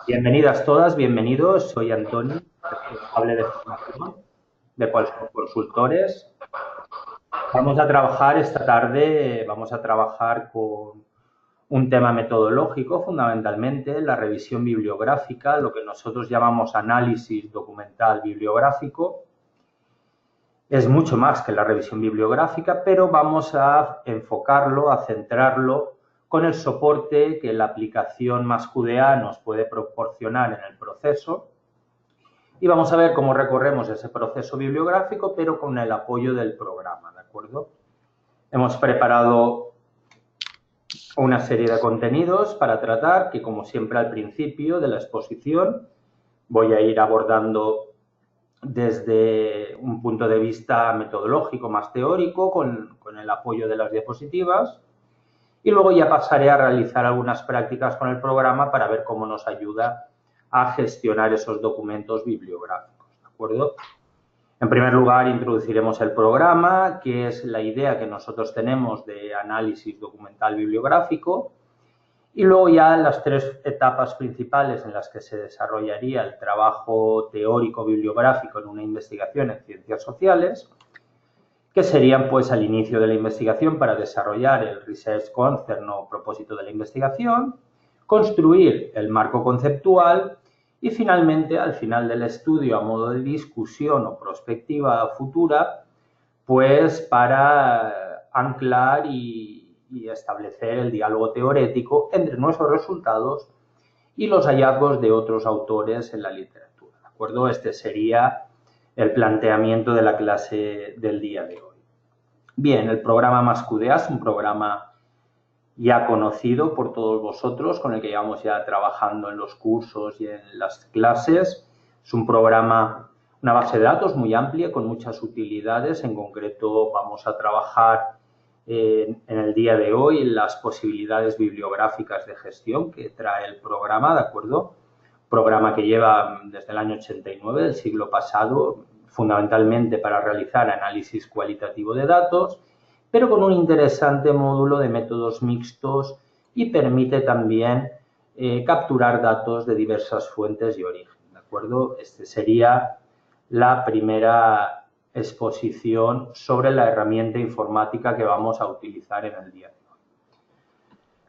Bienvenidas todas, bienvenidos. Soy Antonio, responsable de formación de Consultores. Vamos a trabajar esta tarde, vamos a trabajar con un tema metodológico, fundamentalmente la revisión bibliográfica, lo que nosotros llamamos análisis documental bibliográfico. Es mucho más que la revisión bibliográfica, pero vamos a enfocarlo, a centrarlo con el soporte que la aplicación MassQDA nos puede proporcionar en el proceso. Y vamos a ver cómo recorremos ese proceso bibliográfico, pero con el apoyo del programa, ¿de acuerdo? Hemos preparado una serie de contenidos para tratar, que como siempre al principio de la exposición voy a ir abordando desde un punto de vista metodológico más teórico, con el apoyo de las diapositivas, y luego ya pasaré a realizar algunas prácticas con el programa para ver cómo nos ayuda a gestionar esos documentos bibliográficos, ¿de acuerdo? En primer lugar, introduciremos el programa, que es la idea que nosotros tenemos de análisis documental bibliográfico, y luego ya las tres etapas principales en las que se desarrollaría el trabajo teórico bibliográfico en una investigación en ciencias sociales, que serían pues al inicio de la investigación para desarrollar el research concern o propósito de la investigación, construir el marco conceptual y finalmente al final del estudio a modo de discusión o prospectiva futura, pues para anclar y establecer el diálogo teórico entre nuestros resultados y los hallazgos de otros autores en la literatura, ¿de acuerdo? Este sería el planteamiento de la clase del día de hoy. Bien, el programa MassQDA es un programa ya conocido por todos vosotros, con el que llevamos ya trabajando en los cursos y en las clases. Es un programa, una base de datos muy amplia, con muchas utilidades. En concreto, vamos a trabajar en el día de hoy en las posibilidades bibliográficas de gestión que trae el programa, ¿de acuerdo? Programa que lleva desde el año 89 del siglo pasado, fundamentalmente para realizar análisis cualitativo de datos, pero con un interesante módulo de métodos mixtos y permite también capturar datos de diversas fuentes y origen, ¿de acuerdo? Este sería la primera exposición sobre la herramienta informática que vamos a utilizar en el día de hoy.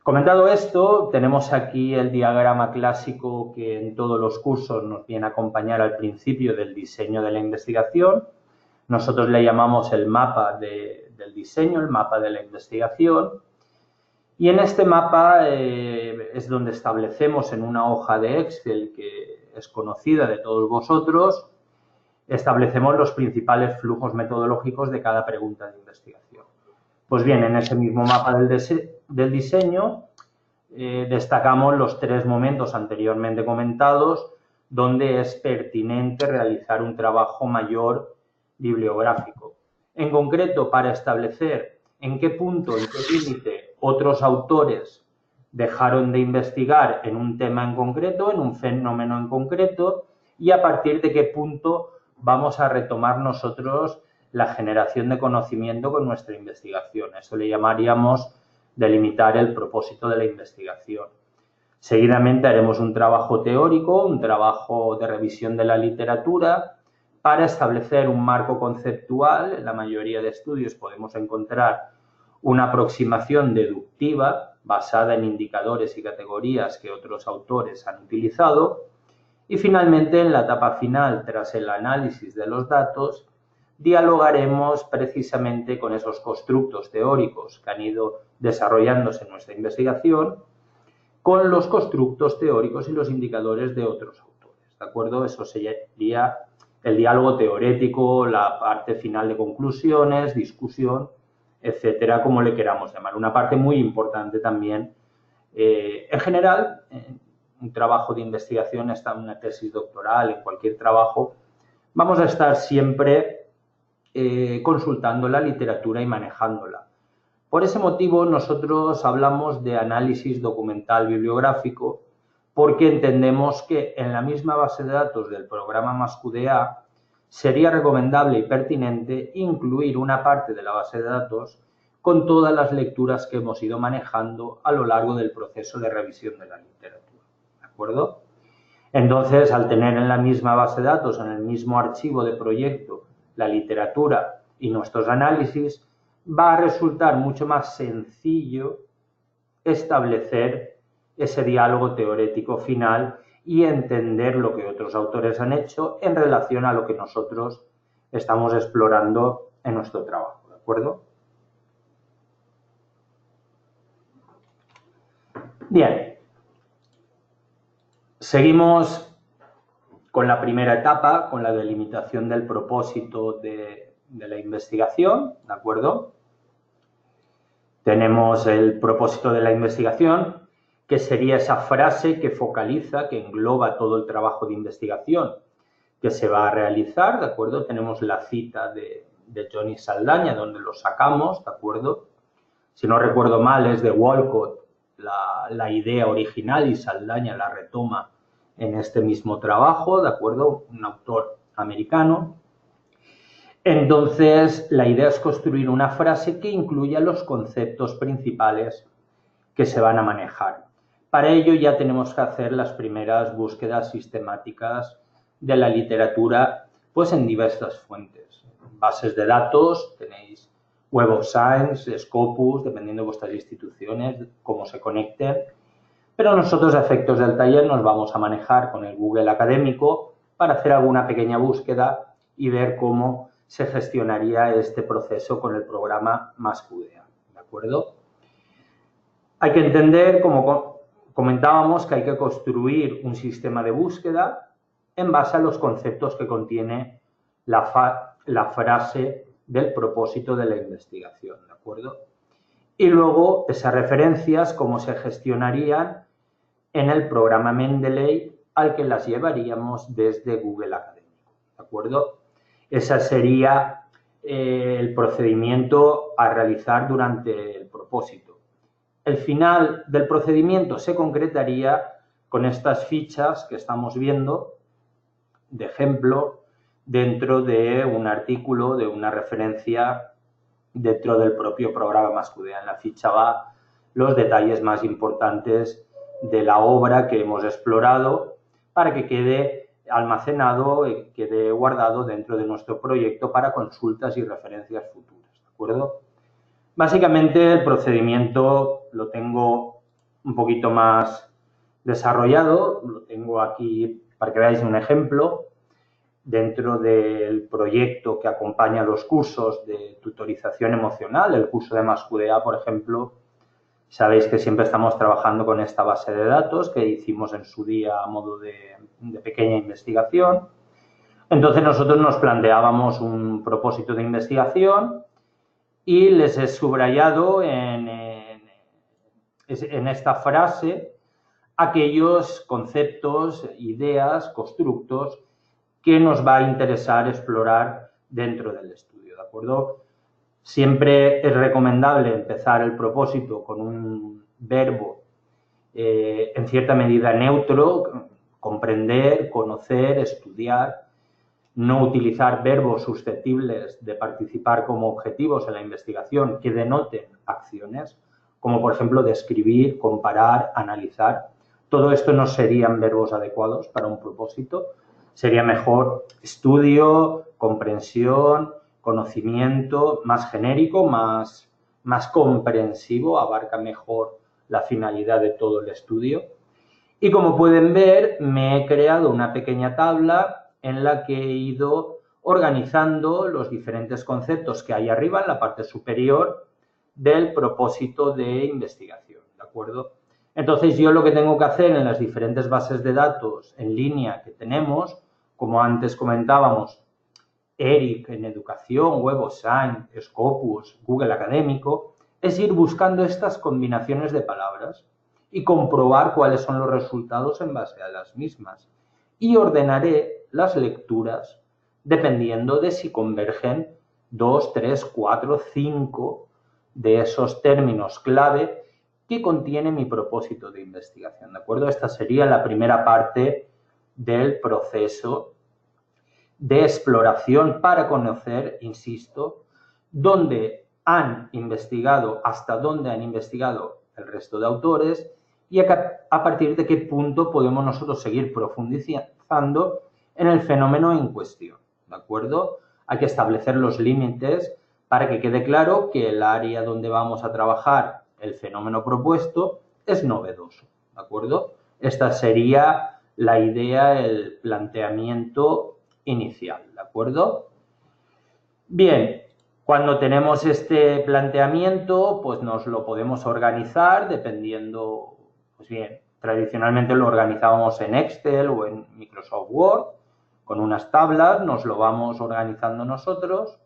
Comentado esto, tenemos aquí el diagrama clásico que en todos los cursos nos viene a acompañar al principio del diseño de la investigación. Nosotros le llamamos el mapa del diseño, el mapa de la investigación. Y en este mapa es donde establecemos en una hoja de Excel que es conocida de todos vosotros, establecemos los principales flujos metodológicos de cada pregunta de investigación. Pues bien, en ese mismo mapa del diseño destacamos los tres momentos anteriormente comentados donde es pertinente realizar un trabajo mayor bibliográfico. En concreto, para establecer en qué punto, en qué límite otros autores dejaron de investigar en un tema en concreto, en un fenómeno en concreto, y a partir de qué punto vamos a retomar nosotros la generación de conocimiento con nuestra investigación. Eso le llamaríamos delimitar el propósito de la investigación. Seguidamente haremos un trabajo teórico, un trabajo de revisión de la literatura para establecer un marco conceptual. En la mayoría de estudios podemos encontrar una aproximación deductiva basada en indicadores y categorías que otros autores han utilizado. Y finalmente, en la etapa final, tras el análisis de los datos, dialogaremos precisamente con esos constructos teóricos que han ido desarrollándose en nuestra investigación, con los constructos teóricos y los indicadores de otros autores, ¿de acuerdo? Eso sería el diálogo teórico, la parte final de conclusiones, discusión, etcétera, como le queramos llamar. Una parte muy importante también. En general, un trabajo de investigación, está en una tesis doctoral, en cualquier trabajo, vamos a estar siempre consultando la literatura y manejándola. Por ese motivo, nosotros hablamos de análisis documental bibliográfico porque entendemos que en la misma base de datos del programa MassQDA sería recomendable y pertinente incluir una parte de la base de datos con todas las lecturas que hemos ido manejando a lo largo del proceso de revisión de la literatura. ¿De acuerdo? Entonces, al tener en la misma base de datos, en el mismo archivo de proyecto, la literatura y nuestros análisis, va a resultar mucho más sencillo establecer ese diálogo teórico final y entender lo que otros autores han hecho en relación a lo que nosotros estamos explorando en nuestro trabajo, ¿de acuerdo? Bien, seguimos con la primera etapa, con la delimitación del propósito de la investigación, ¿de acuerdo? Tenemos el propósito de la investigación, que sería esa frase que focaliza, que engloba todo el trabajo de investigación que se va a realizar, ¿de acuerdo? Tenemos la cita de Johnny Saldaña, donde lo sacamos, ¿de acuerdo? Si no recuerdo mal, es de Walcott la idea original y Saldaña la retoma en este mismo trabajo, ¿de acuerdo? Un autor americano. Entonces, la idea es construir una frase que incluya los conceptos principales que se van a manejar. Para ello ya tenemos que hacer las primeras búsquedas sistemáticas de la literatura, pues en diversas fuentes. Bases de datos, tenéis Web of Science, Scopus, dependiendo de vuestras instituciones, cómo se conecten. Pero nosotros, a efectos del taller, nos vamos a manejar con el Google académico para hacer alguna pequeña búsqueda y ver cómo se gestionaría este proceso con el programa MassQDA, ¿de acuerdo? Hay que entender, como comentábamos, que hay que construir un sistema de búsqueda en base a los conceptos que contiene la frase del propósito de la investigación, ¿de acuerdo? Y luego esas referencias, cómo se gestionarían en el programa Mendeley al que las llevaríamos desde Google Académico, ¿de acuerdo? Ese sería el procedimiento a realizar durante el propósito. El final del procedimiento se concretaría con estas fichas que estamos viendo de ejemplo dentro de un artículo, de una referencia dentro del propio programa MassQDA. En la ficha va los detalles más importantes de la obra que hemos explorado para que quede almacenado y quede guardado dentro de nuestro proyecto para consultas y referencias futuras, ¿de acuerdo? Básicamente el procedimiento lo tengo un poquito más desarrollado, lo tengo aquí para que veáis un ejemplo. Dentro del proyecto que acompaña los cursos de tutorización emocional, el curso de MassQDA, por ejemplo, sabéis que siempre estamos trabajando con esta base de datos que hicimos en su día a modo de pequeña investigación. Entonces nosotros nos planteábamos un propósito de investigación y les he subrayado en esta frase aquellos conceptos, ideas, constructos que nos va a interesar explorar dentro del estudio, ¿de acuerdo? Siempre es recomendable empezar el propósito con un verbo en cierta medida neutro, comprender, conocer, estudiar, no utilizar verbos susceptibles de participar como objetivos en la investigación que denoten acciones, como por ejemplo describir, comparar, analizar. Todo esto no serían verbos adecuados para un propósito. Sería mejor estudio, comprensión, conocimiento, más genérico, más comprensivo, abarca mejor la finalidad de todo el estudio. Y como pueden ver, me he creado una pequeña tabla en la que he ido organizando los diferentes conceptos que hay arriba en la parte superior del propósito de investigación, ¿de acuerdo? Entonces, yo lo que tengo que hacer en las diferentes bases de datos en línea que tenemos, como antes comentábamos, ERIC en educación, Web of Science, Scopus, Google Académico, es ir buscando estas combinaciones de palabras y comprobar cuáles son los resultados en base a las mismas. Y ordenaré las lecturas dependiendo de si convergen 2, 3, 4, 5 de esos términos clave que contiene mi propósito de investigación, ¿de acuerdo? Esta sería la primera parte del proceso de exploración para conocer, insisto, dónde han investigado, hasta dónde han investigado el resto de autores y a partir de qué punto podemos nosotros seguir profundizando en el fenómeno en cuestión, ¿de acuerdo? Hay que establecer los límites para que quede claro que el área donde vamos a trabajar el fenómeno propuesto es novedoso, ¿de acuerdo? Esta sería la idea, el planteamiento inicial, ¿de acuerdo? Bien, cuando tenemos este planteamiento, pues nos lo podemos organizar dependiendo, pues bien, tradicionalmente lo organizábamos en Excel o en Microsoft Word, con unas tablas, nos lo vamos organizando nosotros,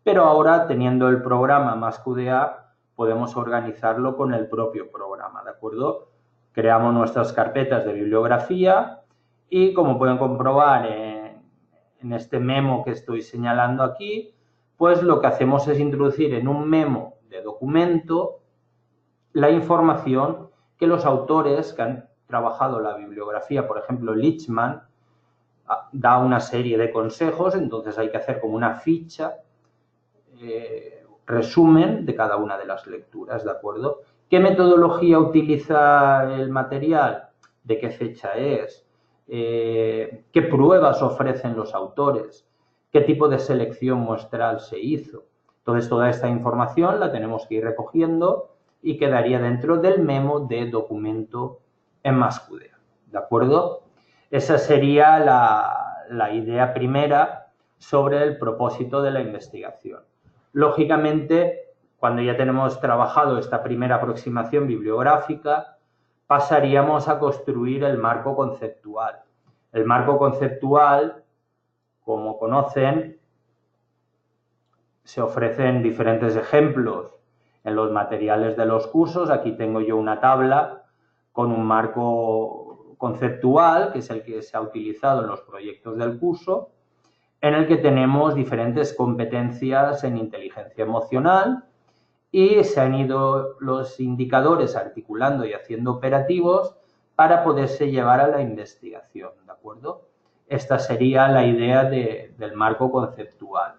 pero ahora teniendo el programa MassQDA podemos organizarlo con el propio programa, ¿de acuerdo? Creamos nuestras carpetas de bibliografía y como pueden comprobar en este memo que estoy señalando aquí, pues lo que hacemos es introducir en un memo de documento la información que los autores que han trabajado la bibliografía, por ejemplo, Lichtman, da una serie de consejos, entonces hay que hacer como una ficha, resumen de cada una de las lecturas, ¿de acuerdo? ¿Qué metodología utiliza el material? ¿De qué fecha es? ¿Qué pruebas ofrecen los autores? ¿Qué tipo de selección muestral se hizo? Entonces, toda esta información la tenemos que ir recogiendo y quedaría dentro del memo de documento en MassQDA, ¿de acuerdo? Esa sería la idea primera sobre el propósito de la investigación. Lógicamente, cuando ya tenemos trabajado esta primera aproximación bibliográfica, pasaríamos a construir el marco conceptual. El marco conceptual, como conocen, se ofrecen diferentes ejemplos en los materiales de los cursos. Aquí tengo yo una tabla con un marco conceptual, que es el que se ha utilizado en los proyectos del curso, en el que tenemos diferentes competencias en inteligencia emocional y se han ido los indicadores articulando y haciendo operativos para poderse llevar a la investigación, ¿de acuerdo? Esta sería la idea del marco conceptual.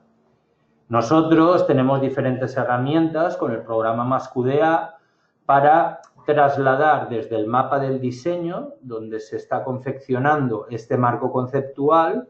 Nosotros tenemos diferentes herramientas con el programa MassQDA para trasladar desde el mapa del diseño, donde se está confeccionando este marco conceptual,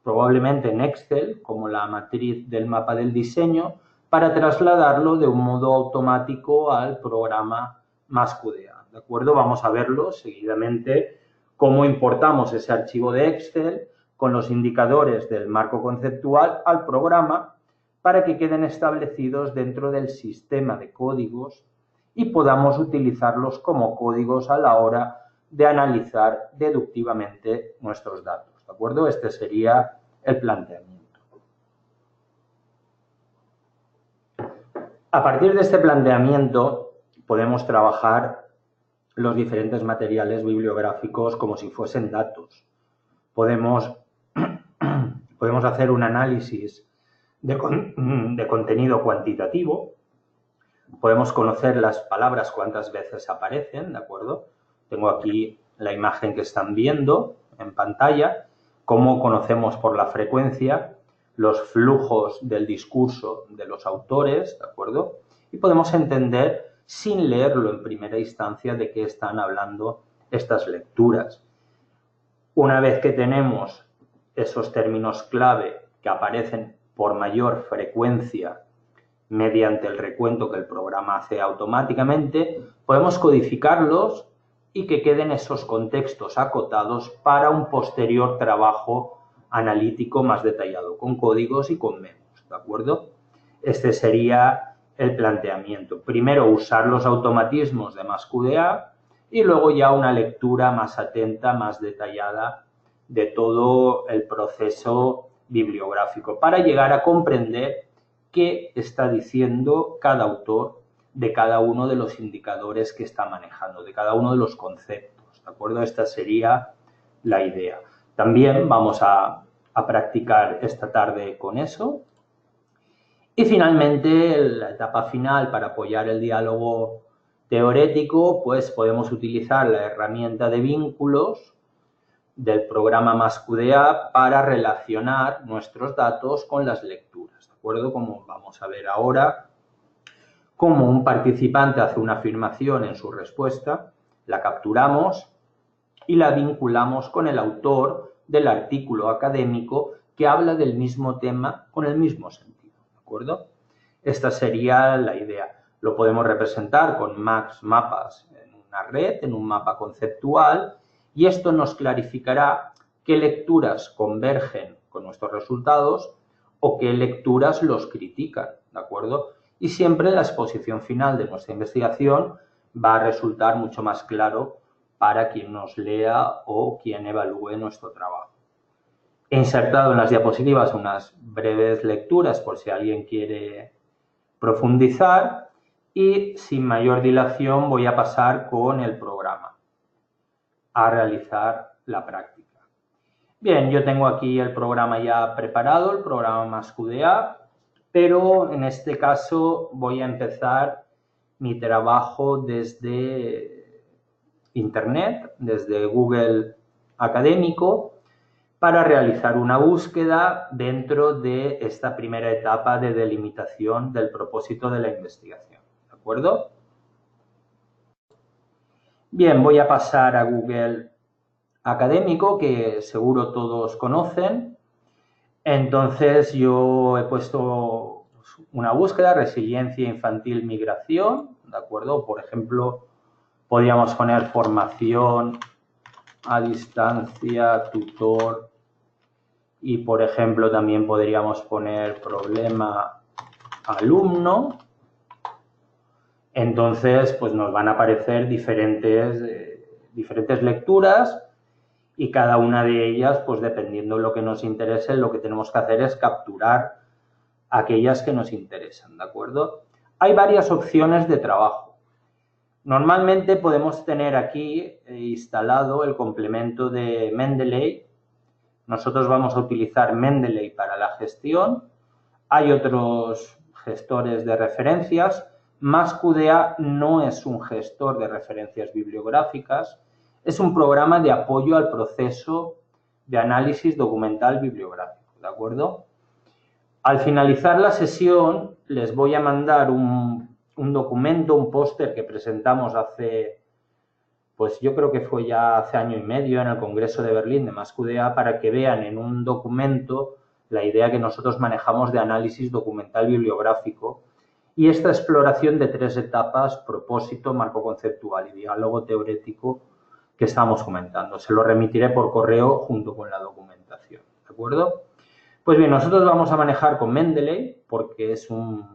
probablemente en Excel, como la matriz del mapa del diseño, para trasladarlo de un modo automático al programa MassQDA, ¿de acuerdo? Vamos a verlo seguidamente, cómo importamos ese archivo de Excel con los indicadores del marco conceptual al programa para que queden establecidos dentro del sistema de códigos y podamos utilizarlos como códigos a la hora de analizar deductivamente nuestros datos, ¿de acuerdo? Este sería el planteamiento. A partir de este planteamiento podemos trabajar los diferentes materiales bibliográficos como si fuesen datos. Podemos hacer un análisis de contenido cuantitativo, podemos conocer las palabras cuántas veces aparecen, ¿de acuerdo? Tengo aquí la imagen que están viendo en pantalla, cómo conocemos por la frecuencia los flujos del discurso de los autores, ¿de acuerdo? Y podemos entender, sin leerlo en primera instancia, de qué están hablando estas lecturas. Una vez que tenemos esos términos clave que aparecen por mayor frecuencia mediante el recuento que el programa hace automáticamente, podemos codificarlos y que queden esos contextos acotados para un posterior trabajo analítico más detallado, con códigos y con memos, ¿de acuerdo? Este sería el planteamiento. Primero, usar los automatismos de MassQDA y luego ya una lectura más atenta, más detallada de todo el proceso bibliográfico para llegar a comprender qué está diciendo cada autor de cada uno de los indicadores que está manejando, de cada uno de los conceptos, ¿de acuerdo? Esta sería la idea. También vamos a practicar esta tarde con eso. Y finalmente, la etapa final para apoyar el diálogo teórico, pues podemos utilizar la herramienta de vínculos del programa MassQDA para relacionar nuestros datos con las lecturas, ¿de acuerdo? Como vamos a ver ahora cómo un participante hace una afirmación en su respuesta, la capturamos y la vinculamos con el autor del artículo académico que habla del mismo tema con el mismo sentido, ¿de acuerdo? Esta sería la idea. Lo podemos representar con mapas en una red, en un mapa conceptual, y esto nos clarificará qué lecturas convergen con nuestros resultados o qué lecturas los critican, ¿de acuerdo? Y siempre la exposición final de nuestra investigación va a resultar mucho más claro para quien nos lea o quien evalúe nuestro trabajo. He insertado en las diapositivas unas breves lecturas por si alguien quiere profundizar y sin mayor dilación voy a pasar con el programa a realizar la práctica. Bien, yo tengo aquí el programa ya preparado, el programa MassQDA, pero en este caso voy a empezar mi trabajo desde Internet, desde Google Académico, para realizar una búsqueda dentro de esta primera etapa de delimitación del propósito de la investigación. ¿De acuerdo? Bien, voy a pasar a Google Académico, que seguro todos conocen. Entonces yo he puesto una búsqueda, resiliencia infantil, migración, ¿de acuerdo? Por ejemplo, podríamos poner formación a distancia, tutor, y por ejemplo también podríamos poner problema alumno. Entonces, pues nos van a aparecer diferentes lecturas y cada una de ellas, pues dependiendo de lo que nos interese, lo que tenemos que hacer es capturar aquellas que nos interesan, ¿de acuerdo? Hay varias opciones de trabajo. Normalmente podemos tener aquí instalado el complemento de Mendeley. Nosotros vamos a utilizar Mendeley para la gestión. Hay otros gestores de referencias. MassQDA no es un gestor de referencias bibliográficas, es un programa de apoyo al proceso de análisis documental bibliográfico, ¿de acuerdo? Al finalizar la sesión les voy a mandar un documento, un póster que presentamos hace, pues yo creo que fue ya hace año y medio en el Congreso de Berlín de MassQDA, para que vean en un documento la idea que nosotros manejamos de análisis documental bibliográfico y esta exploración de 3 etapas: propósito, marco conceptual y diálogo teórico que estamos comentando. Se lo remitiré por correo junto con la documentación, ¿de acuerdo? Pues bien, nosotros vamos a manejar con Mendeley porque es un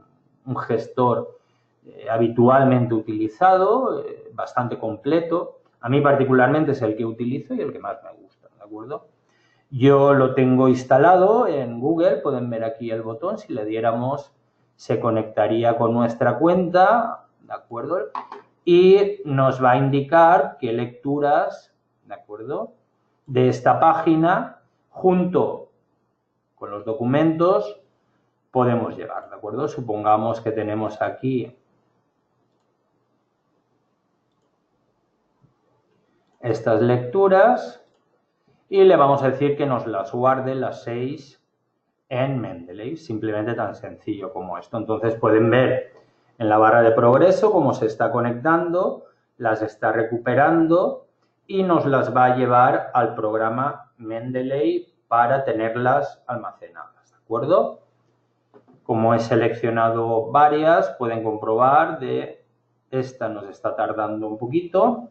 gestor habitualmente utilizado, bastante completo. A mí particularmente es el que utilizo y el que más me gusta, ¿de acuerdo? Yo lo tengo instalado en Google, pueden ver aquí el botón, si le diéramos se conectaría con nuestra cuenta, ¿de acuerdo? Y nos va a indicar qué lecturas, ¿de acuerdo?, de esta página, junto con los documentos, podemos llevar, ¿de acuerdo? Supongamos que tenemos aquí estas lecturas y le vamos a decir que nos las guarde las 6 en Mendeley, simplemente tan sencillo como esto. Entonces pueden ver en la barra de progreso cómo se está conectando, las está recuperando y nos las va a llevar al programa Mendeley para tenerlas almacenadas, ¿de acuerdo? Como he seleccionado varias, pueden comprobar de esta nos está tardando un poquito,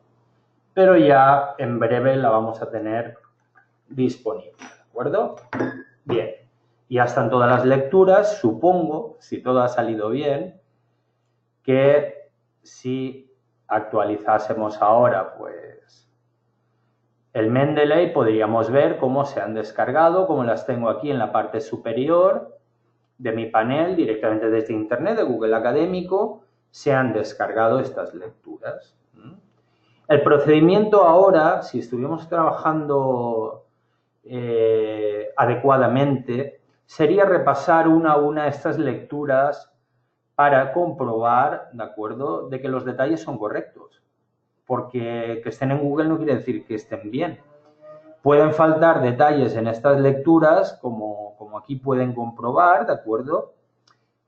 pero ya en breve la vamos a tener disponible, ¿de acuerdo? Bien. Ya están todas las lecturas, supongo, si todo ha salido bien, que si actualizásemos ahora, pues, el Mendeley, podríamos ver cómo se han descargado, como las tengo aquí en la parte superior de mi panel, directamente desde Internet, de Google Académico, se han descargado estas lecturas. El procedimiento ahora, si estuviéramos trabajando adecuadamente, sería repasar una a una estas lecturas para comprobar, ¿de acuerdo?, de que los detalles son correctos. Porque que estén en Google no quiere decir que estén bien. Pueden faltar detalles en estas lecturas, como aquí pueden comprobar, ¿de acuerdo?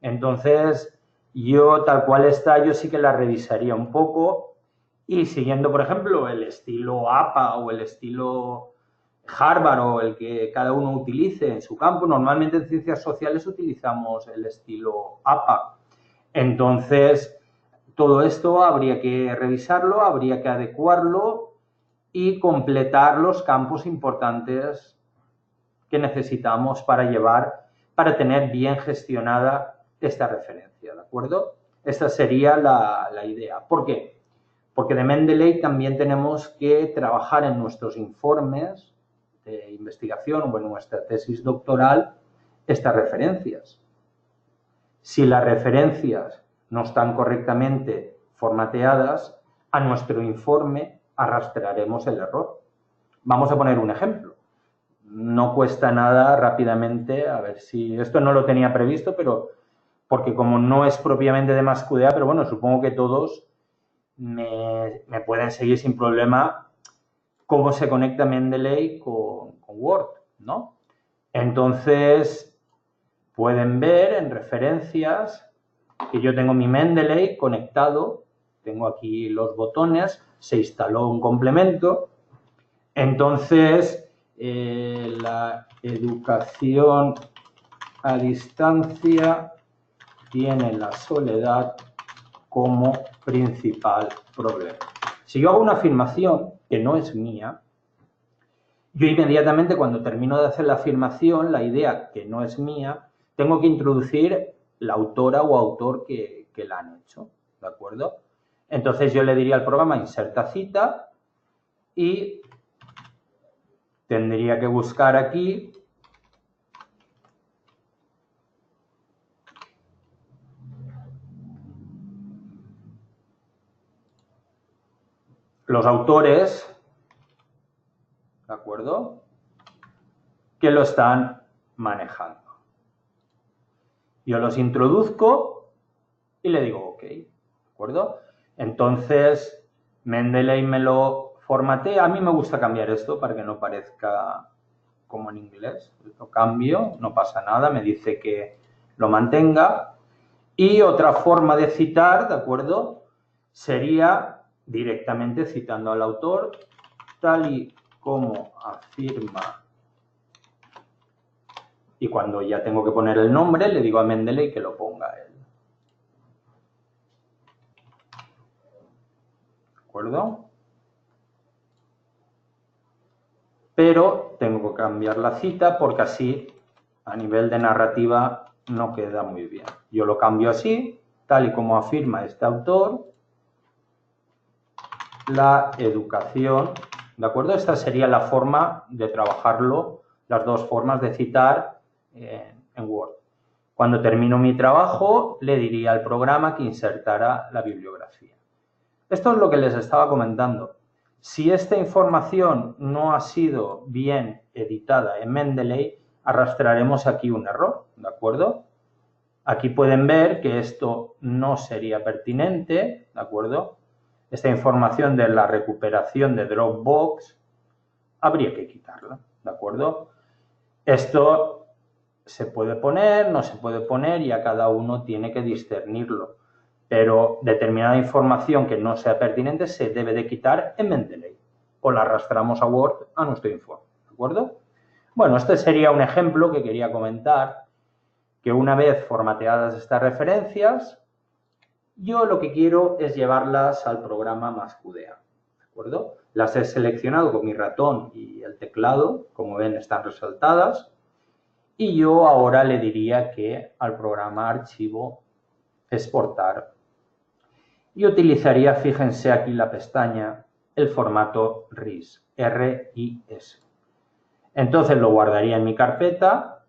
Entonces, Yo, tal cual está, yo sí que la revisaría un poco y siguiendo, por ejemplo, el estilo APA o el estilo Harvard o el que cada uno utilice en su campo. Normalmente en ciencias sociales utilizamos el estilo APA. Entonces, todo esto habría que revisarlo, habría que adecuarlo y completar los campos importantes que necesitamos para tener bien gestionada esta referencia, ¿de acuerdo? Esta sería la idea. ¿Por qué? Porque de Mendeley también tenemos que trabajar en nuestros informes de investigación o en nuestra tesis doctoral estas referencias. Si las referencias no están correctamente formateadas, a nuestro informe arrastraremos el error. Vamos a poner un ejemplo. No cuesta nada rápidamente, a ver si esto no lo tenía previsto, pero porque como no es propiamente de MassQDA, pero bueno, supongo que todos me pueden seguir sin problema cómo se conecta Mendeley con Word, ¿no? Entonces, pueden ver en referencias que yo tengo mi Mendeley conectado, tengo aquí los botones, se instaló un complemento, entonces la educación a distancia tiene la soledad como principal problema. Si yo hago una afirmación que no es mía, yo inmediatamente cuando termino de hacer la afirmación, la idea que no es mía, tengo que introducir la autora o autor que la han hecho, ¿de acuerdo? Entonces yo le diría al programa inserta cita y tendría que buscar aquí los autores, ¿de acuerdo?, que lo están manejando. Yo los introduzco y le digo OK, ¿de acuerdo? Entonces, Mendeley me lo formatea. A mí me gusta cambiar esto para que no parezca como en inglés. Lo cambio, no pasa nada, me dice que lo mantenga. Y otra forma de citar, ¿de acuerdo?, sería directamente citando al autor, tal y como afirma. Y cuando ya tengo que poner el nombre, le digo a Mendeley que lo ponga él. ¿De acuerdo? Pero tengo que cambiar la cita porque así, a nivel de narrativa, no queda muy bien. Yo lo cambio así, tal y como afirma este autor, la educación, ¿de acuerdo? Esta sería la forma de trabajarlo, las dos formas de citar en Word. Cuando termino mi trabajo, le diría al programa que insertara la bibliografía. Esto es lo que les estaba comentando. Si esta información no ha sido bien editada en Mendeley, arrastraremos aquí un error, ¿de acuerdo? Aquí pueden ver que esto no sería pertinente, ¿de acuerdo? Esta información de la recuperación de Dropbox habría que quitarla, ¿de acuerdo? Esto se puede poner, no se puede poner y a cada uno tiene que discernirlo. Pero determinada información que no sea pertinente se debe de quitar en Mendeley o la arrastramos a Word a nuestro informe, ¿de acuerdo? Bueno, este sería un ejemplo que quería comentar, que una vez formateadas estas referencias, yo lo que quiero es llevarlas al programa MassQDA, ¿de acuerdo? Las he seleccionado con mi ratón y el teclado, como ven están resaltadas, y yo ahora le diría que al programa archivo exportar y utilizaría, fíjense aquí la pestaña, el formato RIS, R-I-S. Entonces lo guardaría en mi carpeta,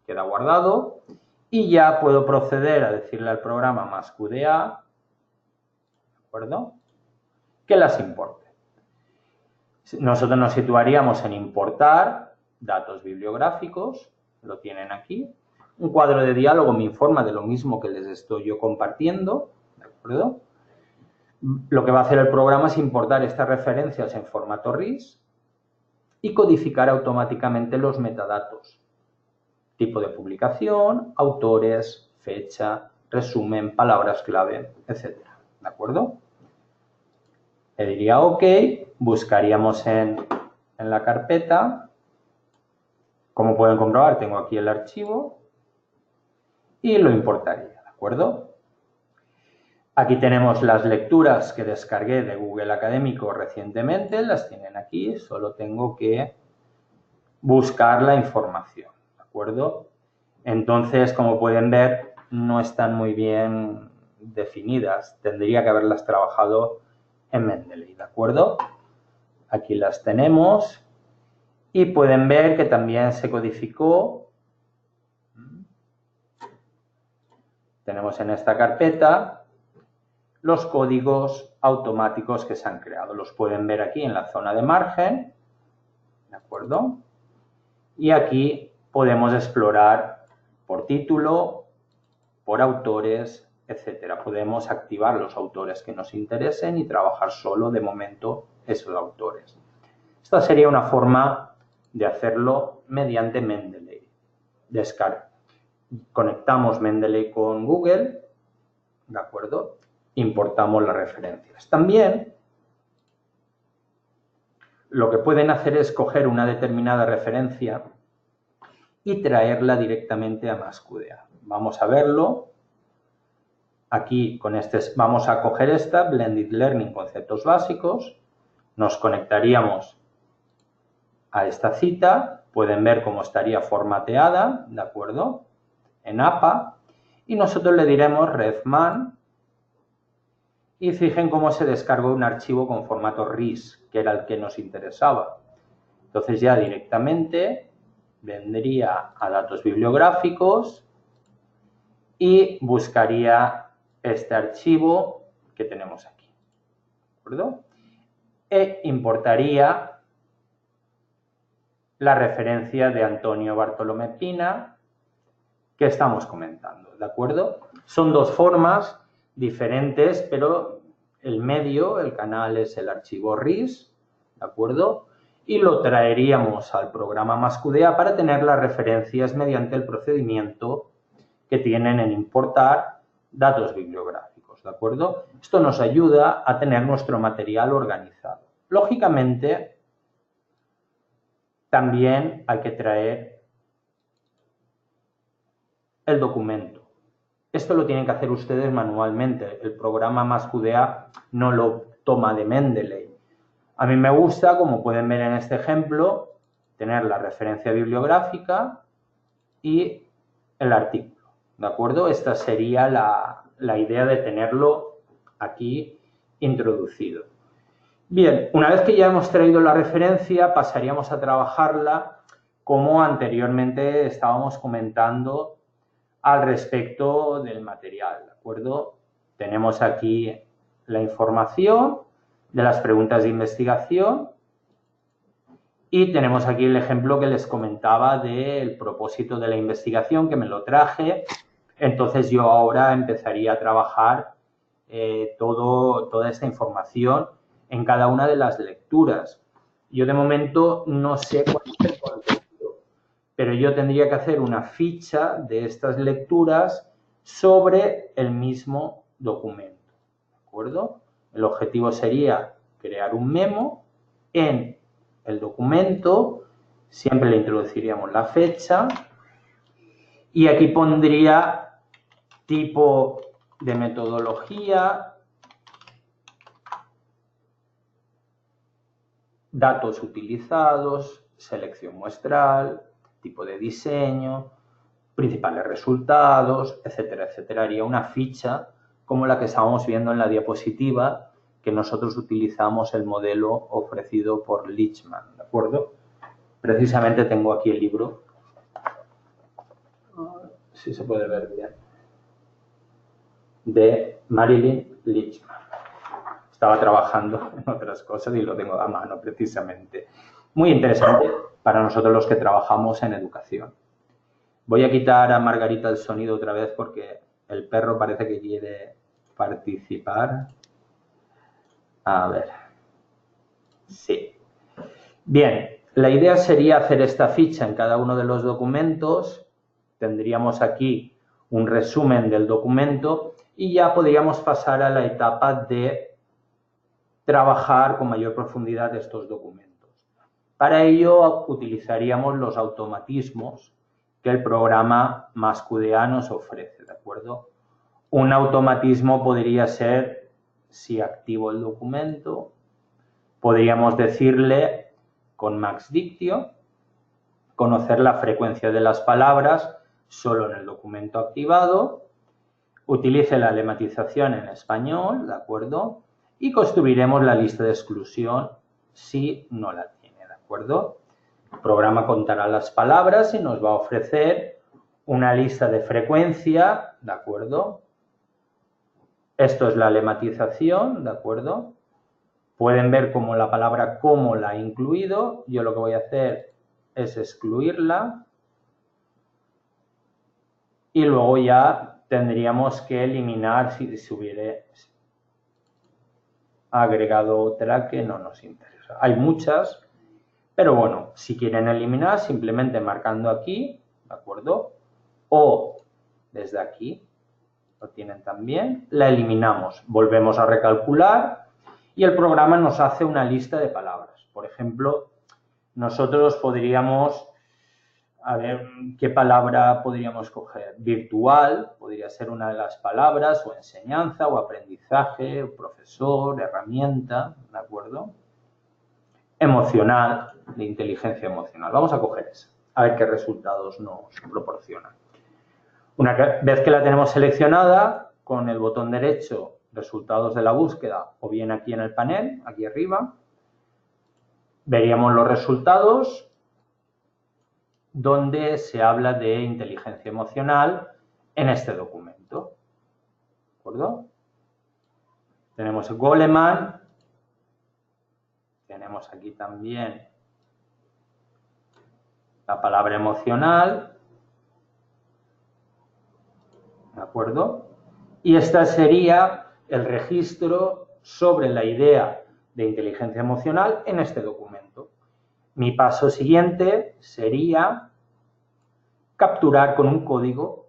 queda guardado, y ya puedo proceder a decirle al programa MassQDA, ¿de acuerdo?, que las importe. Nosotros nos situaríamos en importar datos bibliográficos, lo tienen aquí. Un cuadro de diálogo me informa de lo mismo que les estoy yo compartiendo, ¿de acuerdo? Lo que va a hacer el programa es importar estas referencias en formato RIS y codificar automáticamente los metadatos. Tipo de publicación, autores, fecha, resumen, palabras clave, etcétera. ¿De acuerdo? Le diría OK, buscaríamos en la carpeta. Como pueden comprobar, tengo aquí el archivo y lo importaría, ¿de acuerdo? Aquí tenemos las lecturas que descargué de Google Académico recientemente, las tienen aquí, solo tengo que buscar la información, ¿de acuerdo? Entonces, como pueden ver, no están muy bien definidas, tendría que haberlas trabajado en Mendeley, ¿de acuerdo? Aquí las tenemos y pueden ver que también se codificó. Tenemos en esta carpeta los códigos automáticos que se han creado. Los pueden ver aquí en la zona de margen, ¿de acuerdo? Y aquí podemos explorar por título, por autores, etcétera. Podemos activar los autores que nos interesen y trabajar solo de momento esos autores. Esta sería una forma de hacerlo mediante Mendeley. Conectamos Mendeley con Google, ¿de acuerdo? Importamos las referencias. También lo que pueden hacer es coger una determinada referencia y traerla directamente a MassQDA. Vamos a verlo. Aquí con vamos a coger esta, Blended Learning, conceptos básicos. Nos conectaríamos a esta cita. Pueden ver cómo estaría formateada, ¿de acuerdo? En APA. Y nosotros le diremos refman. Y fijen cómo se descargó un archivo con formato RIS, que era el que nos interesaba. Entonces ya directamente vendría a datos bibliográficos y buscaría este archivo que tenemos aquí, ¿de acuerdo? E importaría la referencia de Antonio Bartolomé Pina que estamos comentando, ¿de acuerdo? Son dos formas diferentes, pero el medio, el canal, es el archivo RIS, ¿de acuerdo? Y lo traeríamos al programa MassQDA para tener las referencias mediante el procedimiento que tienen en importar datos bibliográficos, ¿de acuerdo? Esto nos ayuda a tener nuestro material organizado. Lógicamente, también hay que traer el documento. Esto lo tienen que hacer ustedes manualmente. El programa MassQDA no lo toma de Mendeley. A mí me gusta, como pueden ver en este ejemplo, tener la referencia bibliográfica y el artículo, ¿de acuerdo? Esta sería la idea de tenerlo aquí introducido. Bien, una vez que ya hemos traído la referencia, pasaríamos a trabajarla como anteriormente estábamos comentando al respecto del material, ¿de acuerdo? Tenemos aquí la información de las preguntas de investigación y tenemos aquí el ejemplo que les comentaba del propósito de la investigación, que me lo traje. Entonces yo ahora empezaría a trabajar toda esta información en cada una de las lecturas. Yo de momento no sé cuál es el contenido, pero yo tendría que hacer una ficha de estas lecturas sobre el mismo documento, ¿de acuerdo? El objetivo sería crear un memo en el documento, siempre le introduciríamos la fecha y aquí pondría tipo de metodología, datos utilizados, selección muestral, tipo de diseño, principales resultados, etcétera, etcétera. Haría una ficha como la que estábamos viendo en la diapositiva, que nosotros utilizamos el modelo ofrecido por Lichman, ¿de acuerdo? Precisamente tengo aquí el libro, si se puede ver bien, de Marilyn Lichman. Estaba trabajando en otras cosas y lo tengo a mano precisamente. Muy interesante para nosotros los que trabajamos en educación. Voy a quitar a Margarita el sonido otra vez porque el perro parece que quiere participar. A ver. Sí. Bien, la idea sería hacer esta ficha en cada uno de los documentos. Tendríamos aquí un resumen del documento y ya podríamos pasar a la etapa de trabajar con mayor profundidad estos documentos. Para ello utilizaríamos los automatismos que el programa MassQDA nos ofrece, ¿de acuerdo? Un automatismo podría ser, si activo el documento, podríamos decirle con MaxDictio, conocer la frecuencia de las palabras solo en el documento activado, utilice la lematización en español, ¿de acuerdo? Y construiremos la lista de exclusión si no la tiene, ¿de acuerdo? El programa contará las palabras y nos va a ofrecer una lista de frecuencia, ¿de acuerdo? Esto es la lematización, ¿de acuerdo? Pueden ver cómo la palabra como la he incluido. Yo lo que voy a hacer es excluirla. Y luego ya tendríamos que eliminar si se hubiera agregado otra que no nos interesa. Hay muchas, pero bueno, si quieren eliminar, simplemente marcando aquí, ¿de acuerdo? O desde aquí, lo tienen también, la eliminamos. Volvemos a recalcular y el programa nos hace una lista de palabras. Por ejemplo, nosotros podríamos, a ver, ¿qué palabra podríamos coger? Virtual, podría ser una de las palabras, o enseñanza, o aprendizaje, o profesor, herramienta, ¿de acuerdo? Emocional, de inteligencia emocional. Vamos a coger esa, a ver qué resultados nos proporciona. Una vez que la tenemos seleccionada, con el botón derecho, resultados de la búsqueda, o bien aquí en el panel, aquí arriba, veríamos los resultados donde se habla de inteligencia emocional en este documento. ¿De acuerdo? Tenemos Goleman, tenemos aquí también la palabra emocional, ¿de acuerdo? Y este sería el registro sobre la idea de inteligencia emocional en este documento. Mi paso siguiente sería capturar con un código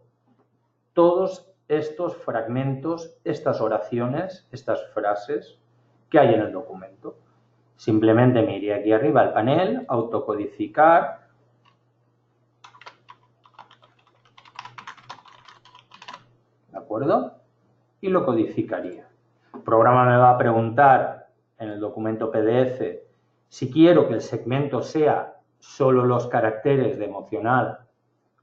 todos estos fragmentos, estas oraciones, estas frases que hay en el documento. Simplemente me iría aquí arriba al panel, autocodificar. ¿De acuerdo? Y lo codificaría. El programa me va a preguntar en el documento PDF si quiero que el segmento sea solo los caracteres de emocional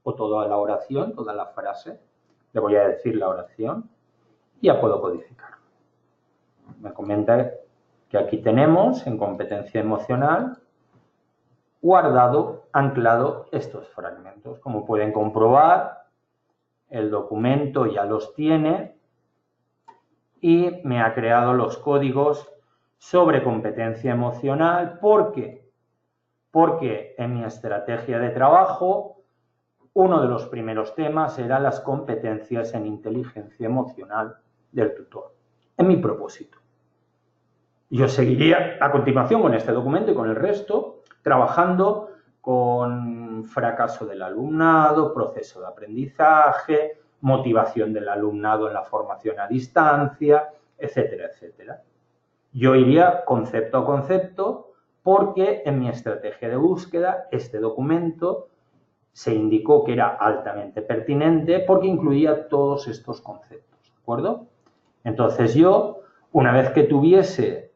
o toda la oración, toda la frase. Le voy a decir la oración y ya puedo codificar. Me comenta que aquí tenemos en competencia emocional guardado, anclado estos fragmentos. Como pueden comprobar, el documento ya los tiene y me ha creado los códigos sobre competencia emocional. ¿Por qué? Porque en mi estrategia de trabajo, uno de los primeros temas era las competencias en inteligencia emocional del tutor, en mi propósito. Yo seguiría a continuación con este documento y con el resto, trabajando con fracaso del alumnado, proceso de aprendizaje, motivación del alumnado en la formación a distancia, etcétera, etcétera. Yo iría concepto a concepto porque en mi estrategia de búsqueda este documento se indicó que era altamente pertinente porque incluía todos estos conceptos, ¿de acuerdo? Entonces yo, una vez que tuviese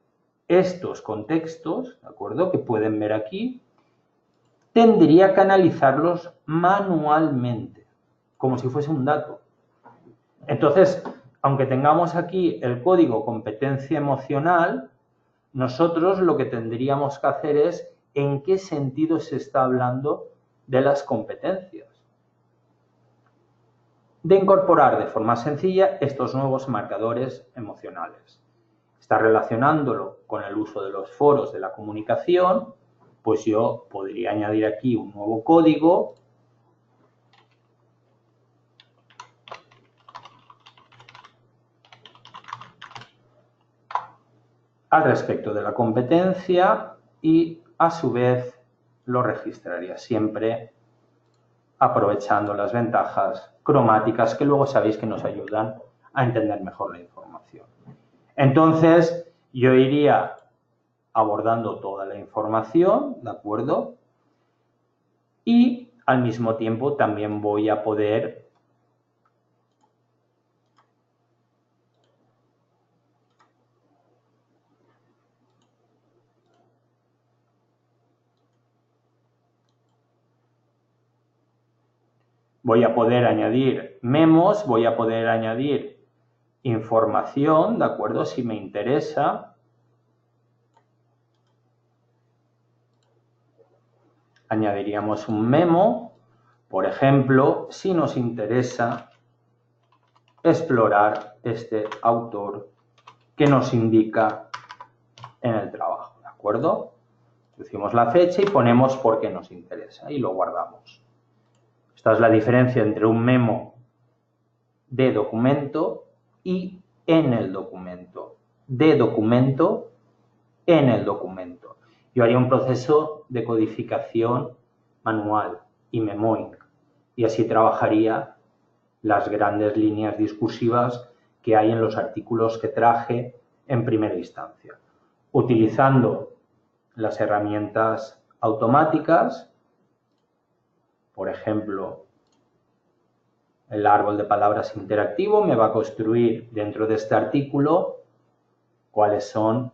estos contextos, ¿de acuerdo?, que pueden ver aquí, tendría que analizarlos manualmente, como si fuese un dato. Entonces, aunque tengamos aquí el código competencia emocional, nosotros lo que tendríamos que hacer es en qué sentido se está hablando de las competencias. De incorporar de forma sencilla estos nuevos marcadores emocionales. Está relacionándolo con el uso de los foros de la comunicación, pues yo podría añadir aquí un nuevo código al respecto de la competencia y a su vez lo registraría siempre aprovechando las ventajas cromáticas que luego sabéis que nos ayudan a entender mejor la información. Entonces, yo iría abordando toda la información, ¿de acuerdo? Y al mismo tiempo también voy a poder añadir memos, voy a poder añadir información, ¿de acuerdo? Si me interesa. Añadiríamos un memo, por ejemplo, si nos interesa explorar este autor que nos indica en el trabajo, ¿de acuerdo? Decimos la fecha y ponemos por qué nos interesa y lo guardamos. Esta es la diferencia entre un memo de documento y en el documento. De documento, en el documento. Yo haría un proceso de codificación manual y memoing y así trabajaría las grandes líneas discursivas que hay en los artículos que traje en primera instancia, utilizando las herramientas automáticas, por ejemplo, el árbol de palabras interactivo me va a construir dentro de este artículo cuáles son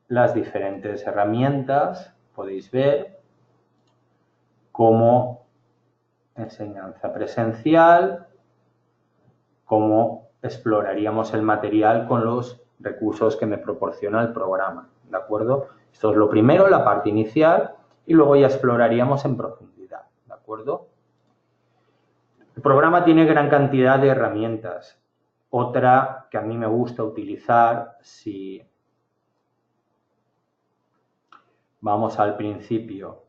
las diferentes herramientas, podéis ver, como enseñanza presencial, cómo exploraríamos el material con los recursos que me proporciona el programa, ¿de acuerdo? Esto es lo primero, la parte inicial, y luego ya exploraríamos en profundidad, ¿de acuerdo? El programa tiene gran cantidad de herramientas. Otra que a mí me gusta utilizar, si vamos al principio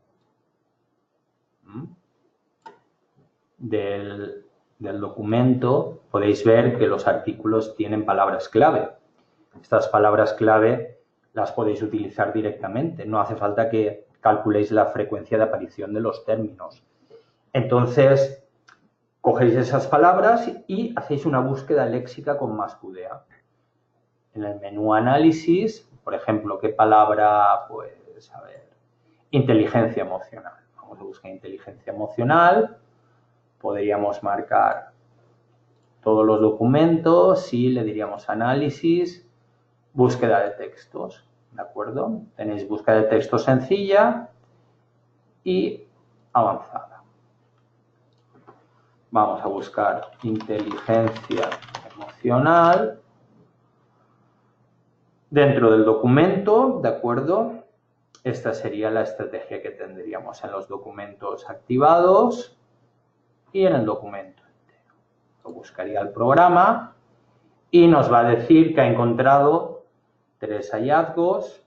del documento, podéis ver que los artículos tienen palabras clave. Estas palabras clave las podéis utilizar directamente. No hace falta que calculéis la frecuencia de aparición de los términos. Entonces, cogéis esas palabras y hacéis una búsqueda léxica con #QDA. En el menú análisis, por ejemplo, ¿qué palabra? Pues, a ver, inteligencia emocional. Vamos a buscar inteligencia emocional. Podríamos marcar todos los documentos y le diríamos análisis, búsqueda de textos, ¿de acuerdo? Tenéis búsqueda de texto sencilla y avanzada. Vamos a buscar inteligencia emocional dentro del documento, ¿de acuerdo? Esta sería la estrategia que tendríamos en los documentos activados y en el documento entero. Lo buscaría el programa y nos va a decir que ha encontrado 3 hallazgos.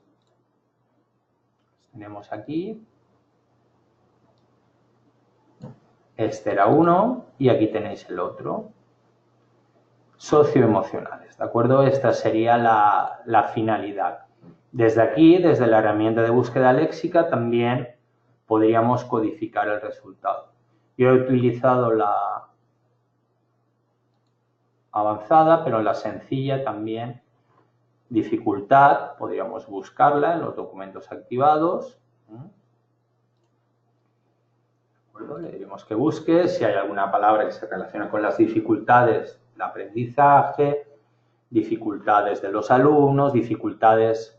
Los tenemos aquí. Este era uno y aquí tenéis el otro. Socioemocionales, ¿de acuerdo? Esta sería la finalidad. Desde aquí, desde la herramienta de búsqueda léxica, también podríamos codificar el resultado. Yo he utilizado la avanzada, pero en la sencilla también dificultad, podríamos buscarla en los documentos activados. Le diremos que busque, si hay alguna palabra que se relaciona con las dificultades de aprendizaje, dificultades de los alumnos, dificultades,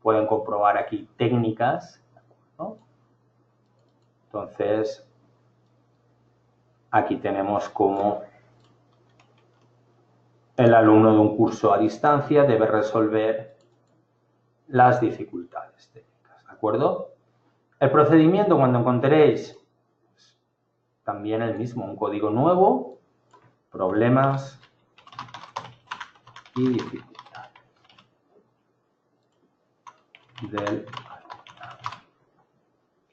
pueden comprobar aquí técnicas, ¿no? Entonces, aquí tenemos cómo el alumno de un curso a distancia debe resolver las dificultades técnicas, ¿de acuerdo? El procedimiento, cuando encontréis también el mismo, un código nuevo, problemas y dificultades del alumnado.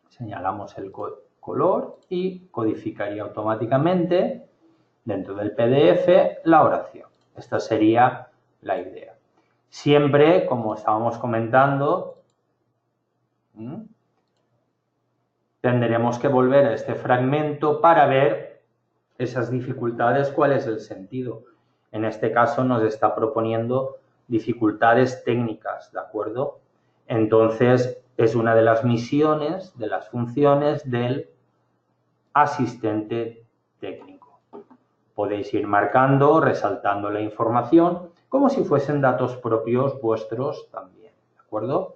Señalamos el color y codificaría automáticamente dentro del PDF la oración. Esta sería la idea. Siempre, como estábamos comentando, tendremos que volver a este fragmento para ver esas dificultades, cuál es el sentido. En este caso nos está proponiendo dificultades técnicas, ¿de acuerdo? Entonces, es una de las misiones, de las funciones del asistente técnico. Podéis ir marcando, resaltando la información, como si fuesen datos propios vuestros también, ¿de acuerdo?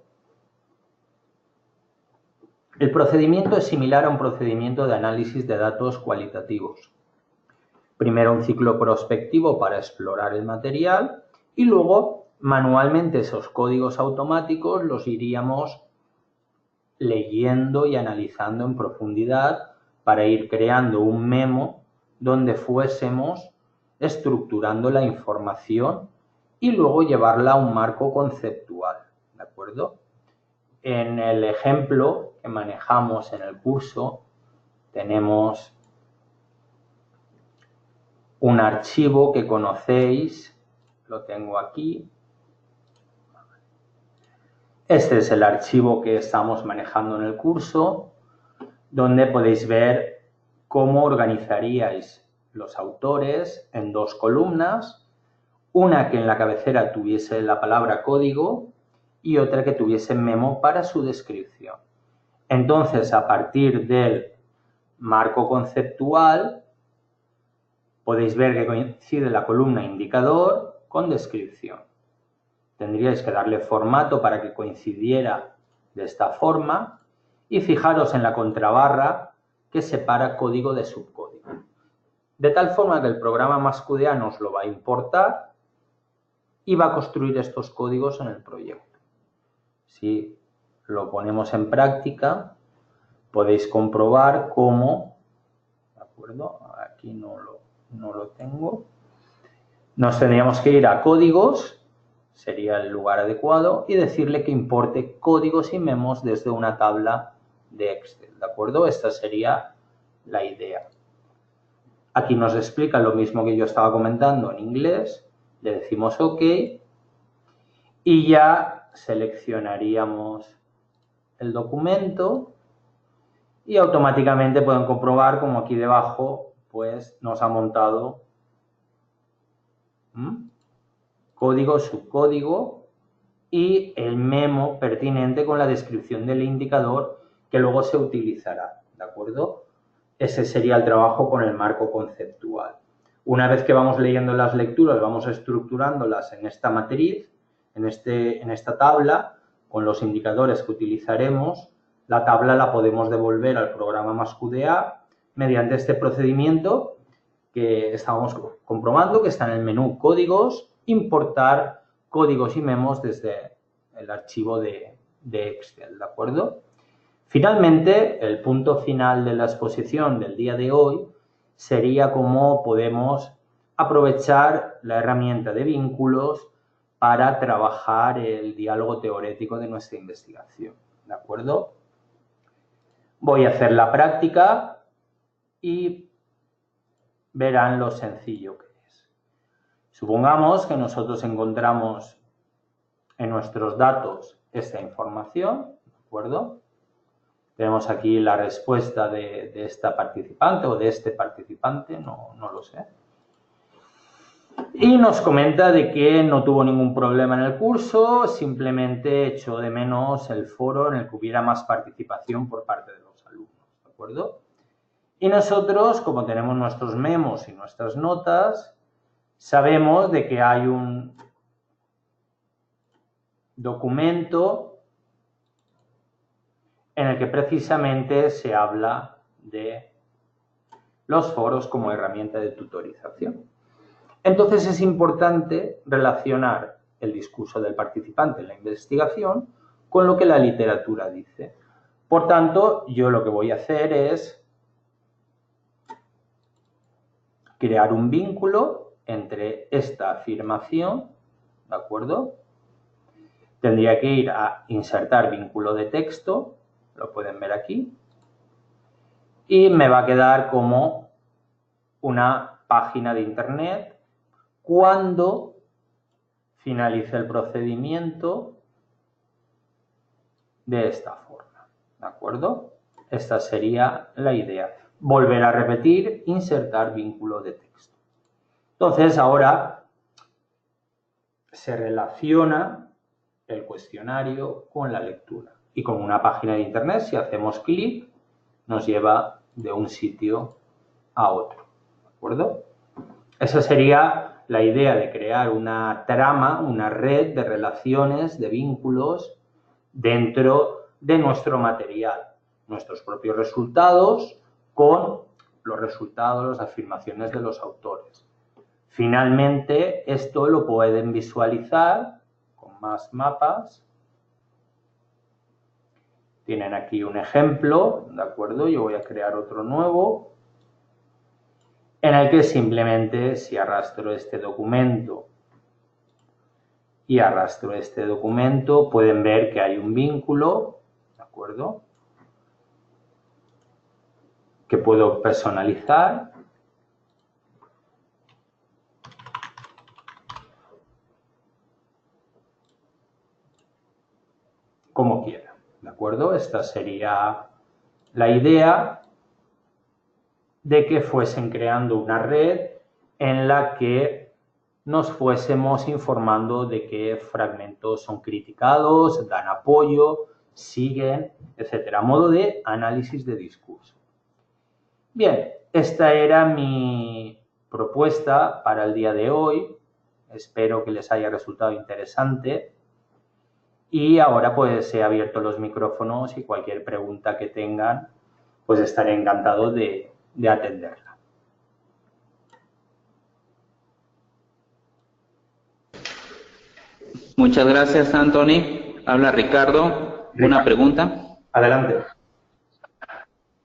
El procedimiento es similar a un procedimiento de análisis de datos cualitativos. Primero un ciclo prospectivo para explorar el material y luego manualmente esos códigos automáticos los iríamos leyendo y analizando en profundidad para ir creando un memo donde fuésemos estructurando la información y luego llevarla a un marco conceptual, ¿de acuerdo? En el ejemplo que manejamos en el curso tenemos un archivo que conocéis, lo tengo aquí. Este es el archivo que estamos manejando en el curso, donde podéis ver cómo organizaríais los autores en dos columnas, una que en la cabecera tuviese la palabra código y otra que tuviese memo para su descripción. Entonces, a partir del marco conceptual, podéis ver que coincide la columna indicador con descripción. Tendríais que darle formato para que coincidiera de esta forma y fijaros en la contrabarra que separa código de subcódigo. De tal forma que el programa MassQDA nos lo va a importar y va a construir estos códigos en el proyecto. Si lo ponemos en práctica, podéis comprobar cómo, ¿de acuerdo? Aquí no lo tengo. Nos tendríamos que ir a códigos, sería el lugar adecuado, y decirle que importe códigos y memos desde una tabla de Excel, ¿de acuerdo? Esta sería la idea. Aquí nos explica lo mismo que yo estaba comentando en inglés, le decimos OK y ya seleccionaríamos el documento y automáticamente pueden comprobar como aquí debajo pues nos ha montado código, subcódigo y el memo pertinente con la descripción del indicador que luego se utilizará, ¿de acuerdo? Ese sería el trabajo con el marco conceptual. Una vez que vamos leyendo las lecturas, vamos estructurándolas en esta matriz, en esta tabla, con los indicadores que utilizaremos. La tabla la podemos devolver al programa MassQDA mediante este procedimiento que estábamos comprobando, que está en el menú Códigos, importar códigos y memos desde el archivo de Excel, ¿de acuerdo? Finalmente, el punto final de la exposición del día de hoy sería cómo podemos aprovechar la herramienta de vínculos para trabajar el diálogo teórico de nuestra investigación, ¿de acuerdo? Voy a hacer la práctica y verán lo sencillo que es. Supongamos que nosotros encontramos en nuestros datos esta información, ¿de acuerdo? Tenemos aquí la respuesta de esta participante o de este participante, no lo sé. Y nos comenta de que no tuvo ningún problema en el curso, simplemente echó de menos el foro en el que hubiera más participación por parte de los alumnos, ¿de acuerdo? Y nosotros, como tenemos nuestros memos y nuestras notas, sabemos de que hay un documento en el que precisamente se habla de los foros como herramienta de tutorización. Entonces es importante relacionar el discurso del participante en la investigación con lo que la literatura dice. Por tanto, yo lo que voy a hacer es crear un vínculo entre esta afirmación, ¿de acuerdo? Tendría que ir a insertar vínculo de texto, lo pueden ver aquí, y me va a quedar como una página de internet cuando finalice el procedimiento de esta forma, ¿de acuerdo? esta sería la idea. Volver a repetir, insertar vínculo de texto. Entonces, ahora se relaciona el cuestionario con la lectura. Y con una página de internet, si hacemos clic, nos lleva de un sitio a otro. ¿De acuerdo? Esa sería la idea de crear una trama, una red de relaciones, de vínculos dentro de nuestro material. Nuestros propios resultados con los resultados, las afirmaciones de los autores. Finalmente, esto lo pueden visualizar con más mapas. Tienen aquí un ejemplo, ¿de acuerdo? Yo voy a crear otro nuevo, en el que simplemente si arrastro este documento y arrastro este documento, pueden ver que hay un vínculo, ¿de acuerdo? Que puedo personalizar. Como quiera, ¿de acuerdo? Esta sería la idea de que fuesen creando una red en la que nos fuésemos informando de qué fragmentos son criticados, dan apoyo, siguen, etcétera, a modo de análisis de discurso. Bien, esta era mi propuesta para el día de hoy. Espero que les haya resultado interesante. Y ahora pues he abierto los micrófonos y cualquier pregunta que tengan, pues estaré encantado de atenderla. Muchas gracias, Anthony. Habla Ricardo. Una pregunta. Adelante.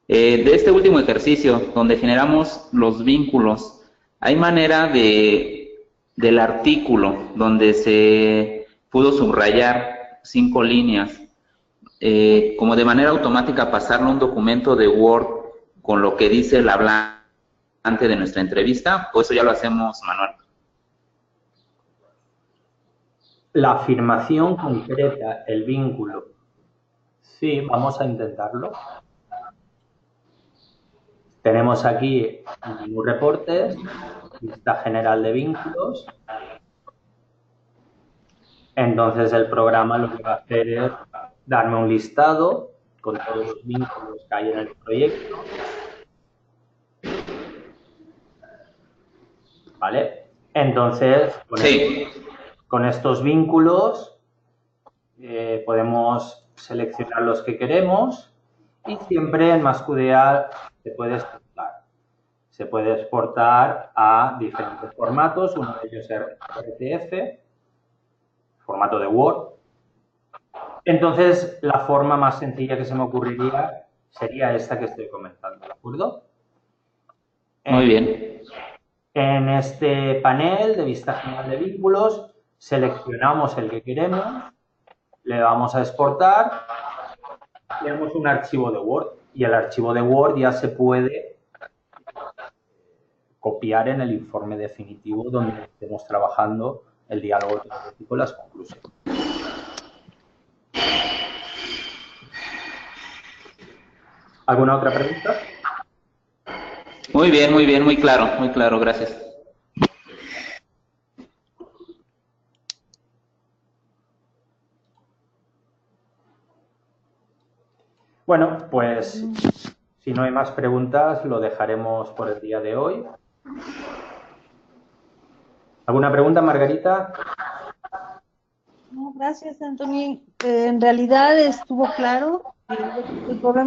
De este último ejercicio, donde generamos los vínculos, ¿hay manera del artículo donde se pudo subrayar 5 líneas, como de manera automática pasarlo a un documento de Word con lo que dice el hablante de nuestra entrevista, o eso ya lo hacemos manual? La afirmación concreta, el vínculo. Sí, vamos a intentarlo. Tenemos aquí menú reportes, lista general de vínculos. Entonces el programa lo que va a hacer es darme un listado con todos los vínculos que hay en el proyecto. ¿Vale? Entonces, con estos vínculos podemos seleccionar los que queremos y siempre en MassQDA se puede exportar. Se puede exportar a diferentes formatos, uno de ellos es RTF, formato de Word. Entonces, la forma más sencilla que se me ocurriría sería esta que estoy comentando, ¿de acuerdo? Muy bien. En este panel de vista general de vínculos, seleccionamos el que queremos, le vamos a exportar, le damos un archivo de Word y el archivo de Word ya se puede copiar en el informe definitivo donde estemos trabajando el diálogo teórico y las conclusiones. ¿Alguna otra pregunta? Muy bien, muy claro, gracias. Bueno, pues si no hay más preguntas, lo dejaremos por el día de hoy. ¿Alguna pregunta, Margarita? No, gracias, Antonio. En realidad estuvo claro. El problema